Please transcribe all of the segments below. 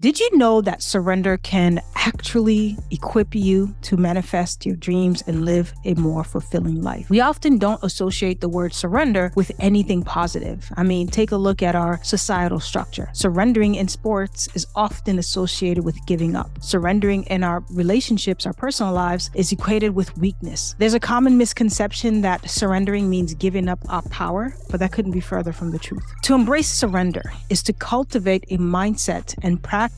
Did you know that surrender can actually equip you to manifest your dreams and live a more fulfilling life? We often don't associate the word surrender with anything positive. I mean, take a look at our societal structure. Surrendering in sports is often associated with giving up. Surrendering in our relationships, our personal lives, is equated with weakness. There's a common misconception that surrendering means giving up our power, but that couldn't be further from the truth. To embrace surrender is to cultivate a mindset and practice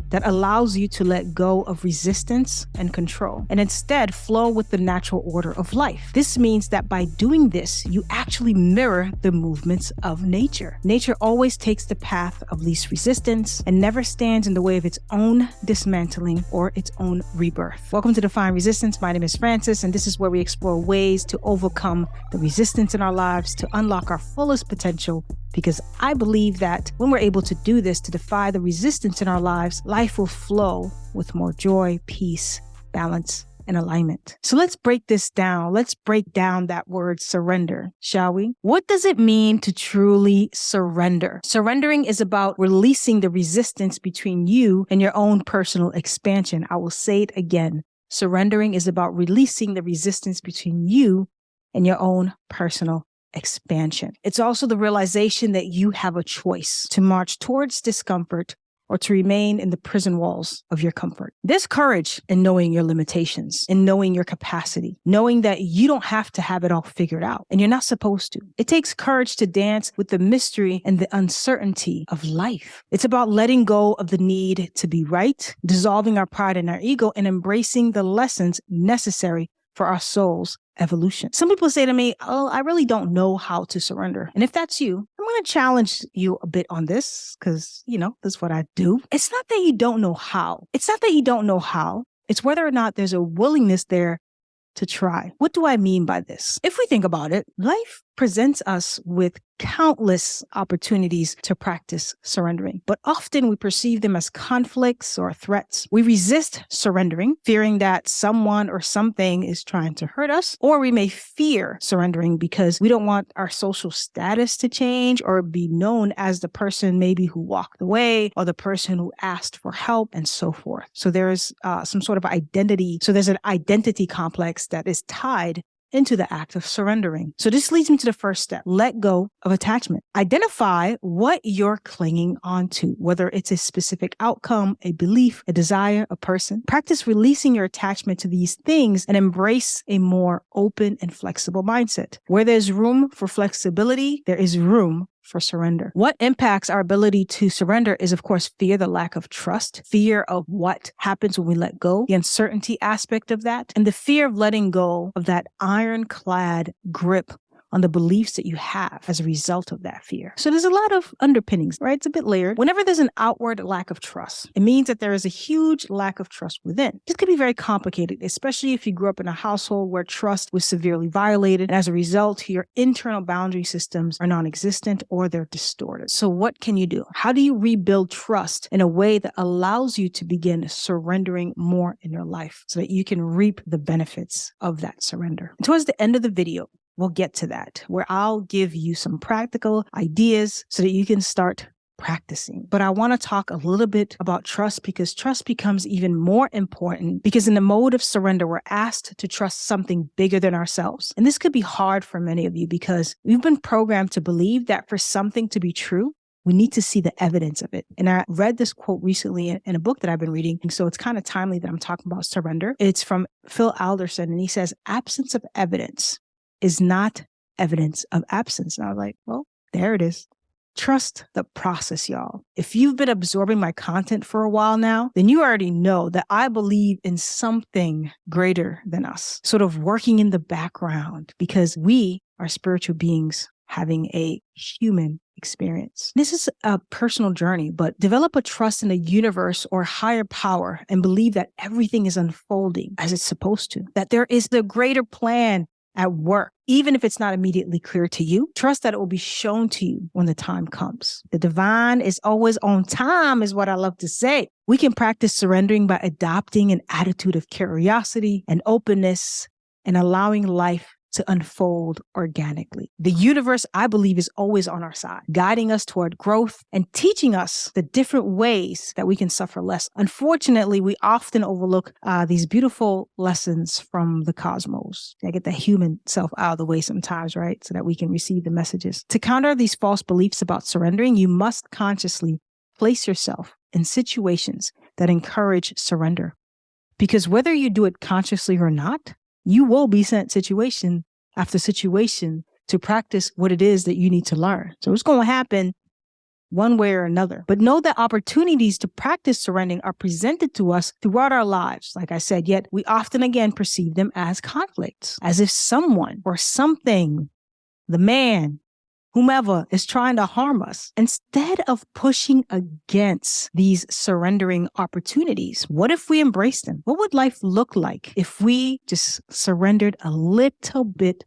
that allows you to let go of resistance and control and instead flow with the natural order of life. This means that by doing this, you actually mirror the movements of nature. Nature always takes the path of least resistance and never stands in the way of its own dismantling or its own rebirth. Welcome to Define Resistance. My name is Francis, and this is where we explore ways to overcome the resistance in our lives to unlock our fullest potential, because I believe that when we're able to do this, to defy the resistance in our lives, life will flow with more joy, peace, balance, and alignment. So let's break this down. Let's break down that word surrender, shall we? What does it mean to truly surrender? Surrendering is about releasing the resistance between you and your own personal expansion. I will say it again. Surrendering is about releasing the resistance between you and your own personal expansion. It's also the realization that you have a choice to march towards discomfort or to remain in the prison walls of your comfort. There's courage in knowing your limitations, in knowing your capacity, knowing that you don't have to have it all figured out, and you're not supposed to. It takes courage to dance with the mystery and the uncertainty of life. It's about letting go of the need to be right, dissolving our pride and our ego, and embracing the lessons necessary for our soul's evolution. Some people say to me, "Oh, I really don't know how to surrender." And if that's you, I'm going to challenge you a bit on this because, this is what I do. It's not that you don't know how. It's not that you don't know how. It's whether or not there's a willingness there to try. What do I mean by this? If we think about it, life presents us with countless opportunities to practice surrendering, but often we perceive them as conflicts or threats. We resist surrendering, fearing that someone or something is trying to hurt us, or we may fear surrendering because we don't want our social status to change or be known as the person maybe who walked away or the person who asked for help and so forth. So there is some sort of identity. So there's an identity complex that is tied into the act of surrendering. So this leads me to the first step. Let go of attachment. Identify what you're clinging onto, whether it's a specific outcome, a belief, a desire, a person. Practice releasing your attachment to these things and embrace a more open and flexible mindset. Where there's room for flexibility, there is room for surrender. What impacts our ability to surrender is, of course, fear, the lack of trust, fear of what happens when we let go, the uncertainty aspect of that, and the fear of letting go of that ironclad grip on the beliefs that you have as a result of that fear. So there's a lot of underpinnings, right? It's a bit layered. Whenever there's an outward lack of trust, it means that there is a huge lack of trust within. This can be very complicated, especially if you grew up in a household where trust was severely violated. And as a result, your internal boundary systems are non-existent or they're distorted. So what can you do? How do you rebuild trust in a way that allows you to begin surrendering more in your life so that you can reap the benefits of that surrender? And towards the end of the video, we'll get to that, where I'll give you some practical ideas so that you can start practicing. But I want to talk a little bit about trust, because trust becomes even more important because in the mode of surrender, we're asked to trust something bigger than ourselves. And this could be hard for many of you because we've been programmed to believe that for something to be true, we need to see the evidence of it. And I read this quote recently in a book that I've been reading. And so it's kind of timely that I'm talking about surrender. It's from Phil Alderson, and he says, "Absence of evidence is not evidence of absence." And I was like, well, there it is. Trust the process, y'all. If you've been absorbing my content for a while now, then you already know that I believe in something greater than us, sort of working in the background, because we are spiritual beings having a human experience. This is a personal journey, but develop a trust in the universe or higher power and believe that everything is unfolding as it's supposed to, that there is the greater plan at work, even if it's not immediately clear to you. Trust that it will be shown to you when the time comes. The divine is always on time, is what I love to say. We can practice surrendering by adopting an attitude of curiosity and openness and allowing life to unfold organically. The universe, I believe, is always on our side, guiding us toward growth and teaching us the different ways that we can suffer less. Unfortunately, we often overlook these beautiful lessons from the cosmos. I get the human self out of the way sometimes, right? So that we can receive the messages. To counter these false beliefs about surrendering, you must consciously place yourself in situations that encourage surrender. Because whether you do it consciously or not, you will be sent situation after situation to practice what it is that you need to learn. So it's going to happen one way or another. But know that opportunities to practice surrendering are presented to us throughout our lives. Like I said, yet we often again perceive them as conflicts, as if someone or something, the man, whomever, is trying to harm us. Instead of pushing against these surrendering opportunities, what if we embraced them? What would life look like if we just surrendered a little bit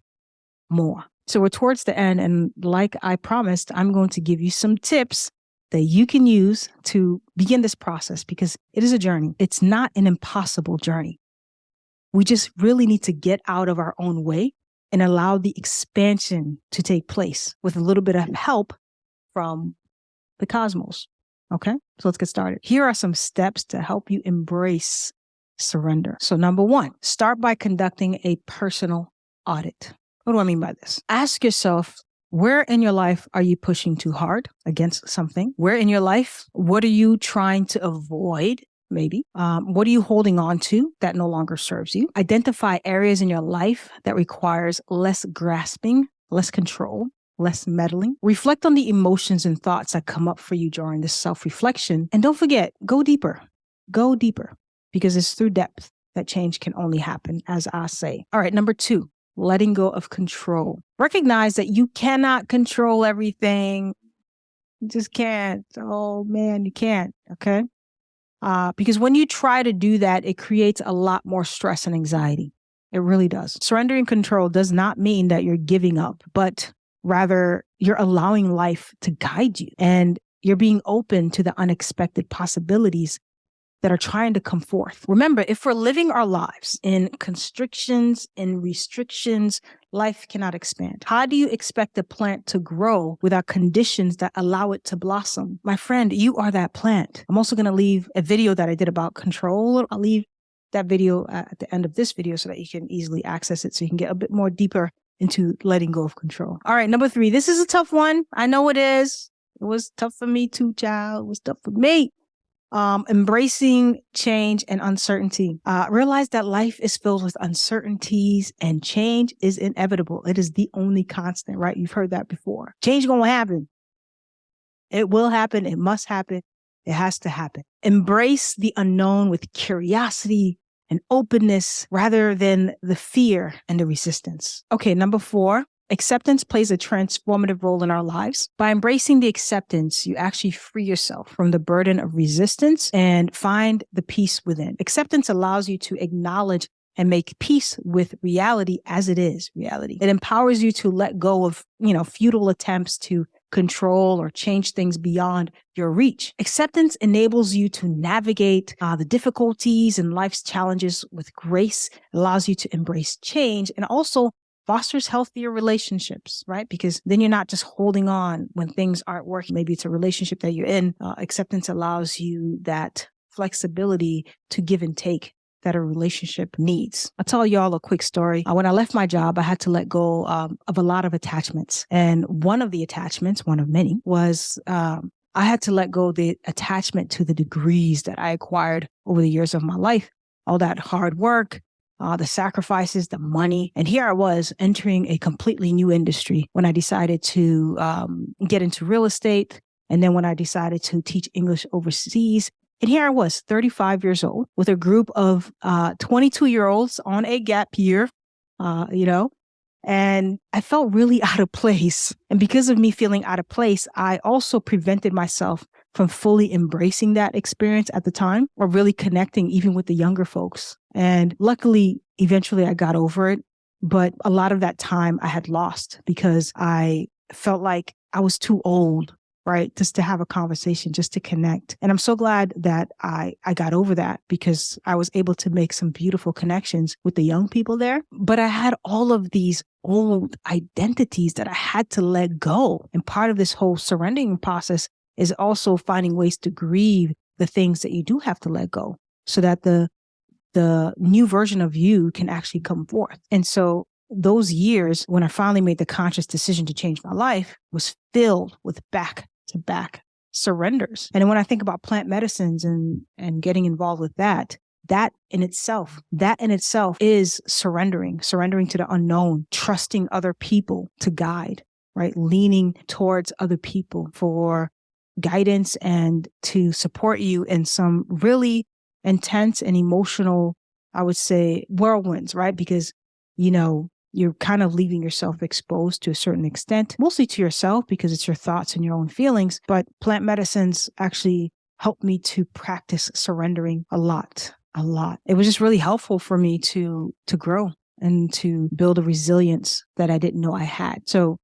more? So we're towards the end, and like I promised, I'm going to give you some tips that you can use to begin this process, because it is a journey. It's not an impossible journey. We just really need to get out of our own way and allow the expansion to take place with a little bit of help from the cosmos. Okay, so let's get started. Here are some steps to help you embrace surrender. So number one, start by conducting a personal audit. What do I mean by this? Ask yourself, where in your life are you pushing too hard against something? Where in your life, what are you trying to avoid? Maybe. What are you holding on to that no longer serves you? Identify areas in your life that requires less grasping, less control, less meddling. Reflect on the emotions and thoughts that come up for you during this self-reflection. And don't forget, go deeper. Go deeper, because it's through depth that change can only happen, as I say. All right, number two, letting go of control. Recognize that you cannot control everything. You just can't. Oh man, you can't. Okay. Because when you try to do that, it creates a lot more stress and anxiety. It really does. Surrendering control does not mean that you're giving up, but rather you're allowing life to guide you, and you're being open to the unexpected possibilities that are trying to come forth. Remember, if we're living our lives in constrictions and restrictions, life cannot expand. How do you expect a plant to grow without conditions that allow it to blossom? My friend, you are that plant. I'm also going to leave a video that I did about control. I'll leave that video at the end of this video so that you can easily access it, so you can get a bit more deeper into letting go of control. All right, number three, this is a tough one. I know it is. It was tough for me too, child. It was tough for me. Embracing change and uncertainty. Realize that life is filled with uncertainties and change is inevitable. It is the only constant, right? You've heard that before. Change gonna happen. It will happen. It must happen. It has to happen. Embrace the unknown with curiosity and openness rather than the fear and the resistance. Okay, number four. Acceptance plays a transformative role in our lives. By embracing the acceptance, you actually free yourself from the burden of resistance and find the peace within. Acceptance allows you to acknowledge and make peace with reality as it is, reality. It empowers you to let go of, futile attempts to control or change things beyond your reach. Acceptance enables you to navigate the difficulties and life's challenges with grace, allows you to embrace change, and also fosters healthier relationships, right? Because then you're not just holding on when things aren't working. Maybe it's a relationship that you're in. Acceptance allows you that flexibility to give and take that a relationship needs. I'll tell y'all a quick story. When I left my job, I had to let go of a lot of attachments. And one of the attachments, one of many, was I had to let go of the attachment to the degrees that I acquired over the years of my life. All that hard work, the sacrifices, the money. And here I was entering a completely new industry when I decided to get into real estate. And then when I decided to teach English overseas. And here I was, 35 years old, with a group of 22-year-olds on a gap year, and I felt really out of place. And because of me feeling out of place, I also prevented myself from fully embracing that experience at the time, or really connecting even with the younger folks. And luckily, eventually I got over it. But a lot of that time I had lost because I felt like I was too old right? Just to have a conversation, just to connect. And I'm so glad that I got over that, because I was able to make some beautiful connections with the young people there. But I had all of these old identities that I had to let go. And part of this whole surrendering process is also finding ways to grieve the things that you do have to let go, so that the new version of you can actually come forth. And so those years when I finally made the conscious decision to change my life was filled with back-to-back surrenders. And when I think about plant medicines and getting involved with that in itself is surrendering to the unknown, trusting other people to guide, right? Leaning towards other people for guidance and to support you in some really intense and emotional, I would say, whirlwinds, right? Because, you're kind of leaving yourself exposed to a certain extent, mostly to yourself because it's your thoughts and your own feelings. But plant medicines actually helped me to practice surrendering a lot. It was just really helpful for me to grow and to build a resilience that I didn't know I had. So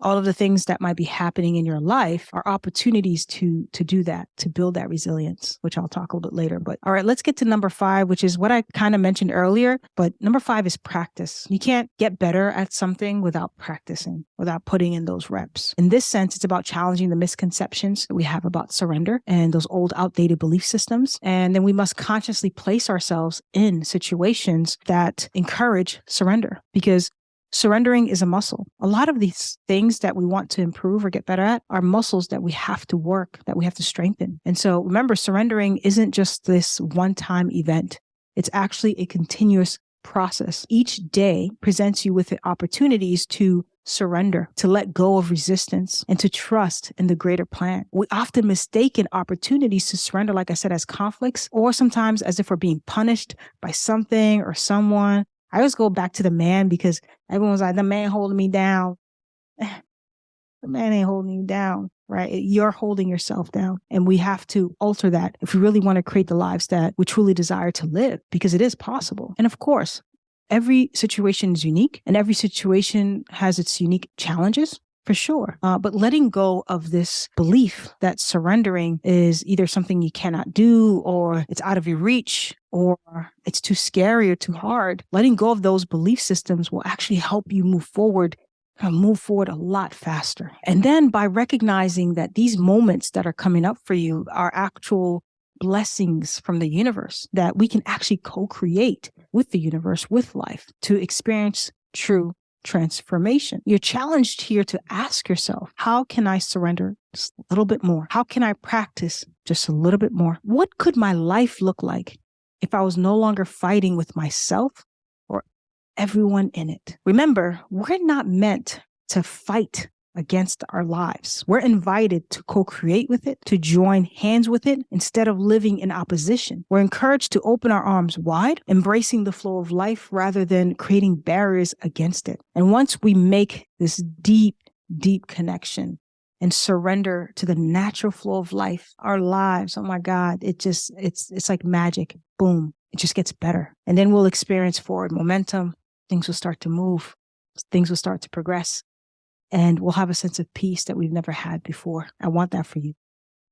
all of the things that might be happening in your life are opportunities to do that, to build that resilience, which I'll talk a little bit later. But all right, let's get to number 5, which is what I kind of mentioned earlier. But number 5 is practice. You can't get better at something without practicing, without putting in those reps. In this sense, it's about challenging the misconceptions that we have about surrender and those old outdated belief systems. And then we must consciously place ourselves in situations that encourage surrender, because surrendering is a muscle. A lot of these things that we want to improve or get better at are muscles that we have to work, that we have to strengthen. And so remember, surrendering isn't just this one-time event. It's actually a continuous process. Each day presents you with opportunities to surrender, to let go of resistance, and to trust in the greater plan. We often mistake opportunities to surrender, like I said, as conflicts, or sometimes as if we're being punished by something or someone. I always go back to the man, because everyone's like, the man holding me down. The man ain't holding you down, right? You're holding yourself down. And we have to alter that if we really want to create the lives that we truly desire to live, because it is possible. And of course, every situation is unique and every situation has its unique challenges. For sure. But letting go of this belief that surrendering is either something you cannot do, or it's out of your reach, or it's too scary or too hard. Letting go of those belief systems will actually help you move forward a lot faster. And then by recognizing that these moments that are coming up for you are actual blessings from the universe, that we can actually co-create with the universe, with life, to experience true transformation. You're challenged here to ask yourself, how can I surrender just a little bit more? How can I practice just a little bit more? What could my life look like if I was no longer fighting with myself or everyone in it? Remember, we're not meant to fight against our lives. We're invited to co-create with it, to join hands with it instead of living in opposition. We're encouraged to open our arms wide, embracing the flow of life rather than creating barriers against it. And once we make this deep connection and surrender to the natural flow of life, our lives, oh my God, it's like magic. Boom. It just gets better. And then we'll experience forward momentum. Things will start to move. Things will start to progress. And we'll have a sense of peace that we've never had before. I want that for you.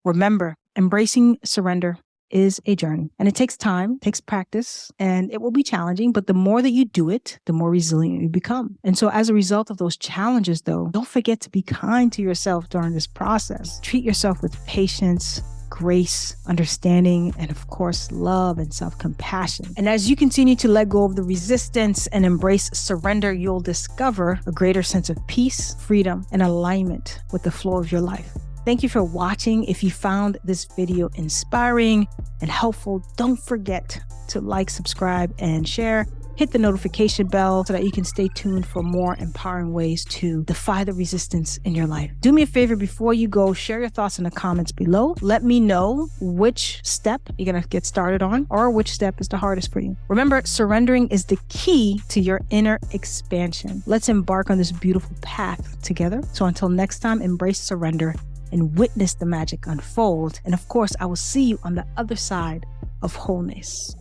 Remember, embracing surrender is a journey, and it takes time, takes practice, and it will be challenging. But the more that you do it, the more resilient you become. And so as a result of those challenges, though, don't forget to be kind to yourself during this process. Treat yourself with patience, grace, understanding, and of course, love and self-compassion. And as you continue to let go of the resistance and embrace surrender, you'll discover a greater sense of peace, freedom, and alignment with the flow of your life. Thank you for watching. If you found this video inspiring and helpful, don't forget to like, subscribe, and share. Hit the notification bell so that you can stay tuned for more empowering ways to defy the resistance in your life. Do me a favor before you go, share your thoughts in the comments below. Let me know which step you're going to get started on or which step is the hardest for you. Remember, surrendering is the key to your inner expansion. Let's embark on this beautiful path together. So until next time, embrace surrender and witness the magic unfold. And of course, I will see you on the other side of wholeness.